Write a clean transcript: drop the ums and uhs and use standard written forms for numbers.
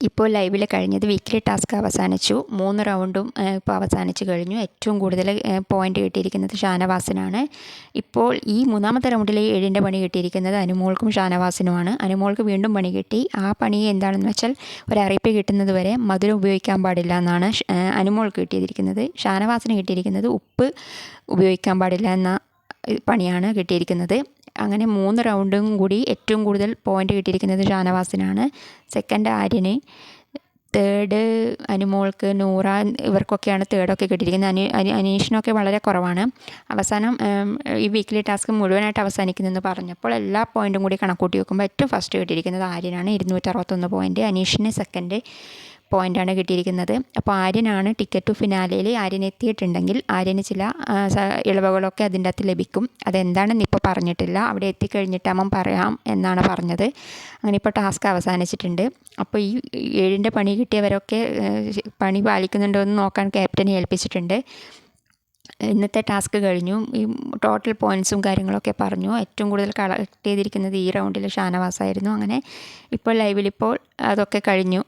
ഇപ്പോൾ ലൈവിൽ കഴിഞ്ഞത് വീക്ക്ലി ടാസ്ക് അവസാനിച്ചു. 3 റൗണ്ടും ഇപ്പോൾ അവസാനിച്ച് കഴിഞ്ഞു. ഏറ്റവും കൂടുതൽ പോയിൻ്റ് കിട്ടിയിരിക്കുന്നത് ഷാനവാസിനാണ്. ഇപ്പോൾ ഈ 3ാമത്തെ റൗണ്ടിൽ 7ൻ്റെ പണി കിട്ടിയിരിക്കുന്നത് അനുമോൾക്കും ഷാനവാസിനുമാണ്. അനുമോൾക്ക് വീണ്ടും പണി കിട്ടി. ആ പണി എന്താണെന്ന് വെച്ചാൽ ഒരറിയിപ്പ് കിട്ടുന്നത് വരെ മധുരം ഉപയോഗിക്കാൻ പാടില്ല എന്നാണ് അനുമോൾക്ക് കിട്ടിയിരിക്കുന്നത്. ഷാനവാസിന് കിട്ടിയിരിക്കുന്നത് ഉപ്പ് ഉപയോഗിക്കാൻ പാടില്ല എന്ന പണിയാണ് കിട്ടിയിരിക്കുന്നത്. അങ്ങനെ 3 റൗണ്ടും കൂടി ഏറ്റവും കൂടുതൽ പോയിൻ്റ് കിട്ടിയിരിക്കുന്നത് ഷാനവാസിനാണ്. സെക്കൻഡ് ആര്യന്, തേർഡ് അനുമോൾക്ക്, നൂറ ഇവർക്കൊക്കെയാണ് തേർഡൊക്കെ കിട്ടിയിരിക്കുന്നത്. അനീഷിനൊക്കെ വളരെ കുറവാണ്. അവസാനം ഈ വീക്ക്ലി ടാസ്ക് മുഴുവനായിട്ട് അവസാനിക്കുന്നെന്ന് പറഞ്ഞപ്പോൾ എല്ലാ പോയിൻറ്റും കൂടി കണക്കൂട്ടി വെക്കുമ്പോൾ ഏറ്റവും ഫസ്റ്റ് കിട്ടിയിരിക്കുന്നത് ആര്യനാണ്. 261 പോയിൻറ്റ്. അനീഷിന് സെക്കൻഡ് പോയിൻ്റാണ് കിട്ടിയിരിക്കുന്നത്. അപ്പോൾ ആര്യനാണ് ടിക്കറ്റ് ടു ഫിനാലയിൽ. ആര്യൻ എത്തിയിട്ടുണ്ടെങ്കിൽ ആര്യന് ചില ഇളവുകളൊക്കെ അതിൻ്റെ അകത്ത് ലഭിക്കും. അതെന്താണെന്ന് ഇപ്പോൾ പറഞ്ഞിട്ടില്ല. അവിടെ എത്തിക്കഴിഞ്ഞിട്ട് അവൻ പറയാം എന്നാണ് പറഞ്ഞത്. അങ്ങനെ ഇപ്പോൾ ടാസ്ക് അവസാനിച്ചിട്ടുണ്ട്. അപ്പോൾ ഈ 7ൻ്റെ പണി കിട്ടിയവരൊക്കെ പണി പാലിക്കുന്നുണ്ടോ എന്ന് നോക്കാൻ ക്യാപ്റ്റനെ ഏൽപ്പിച്ചിട്ടുണ്ട്. ഇന്നത്തെ ടാസ്ക് കഴിഞ്ഞു. ഈ ടോട്ടൽ പോയിൻറ്റ്സും കാര്യങ്ങളൊക്കെ പറഞ്ഞു. ഏറ്റവും കൂടുതൽ കളക്ട് ചെയ്തിരിക്കുന്നത് ഈ റൗണ്ടിൽ ഷാനവാസായിരുന്നു. അങ്ങനെ ഇപ്പോൾ ലൈവിലിപ്പോൾ അതൊക്കെ കഴിഞ്ഞു.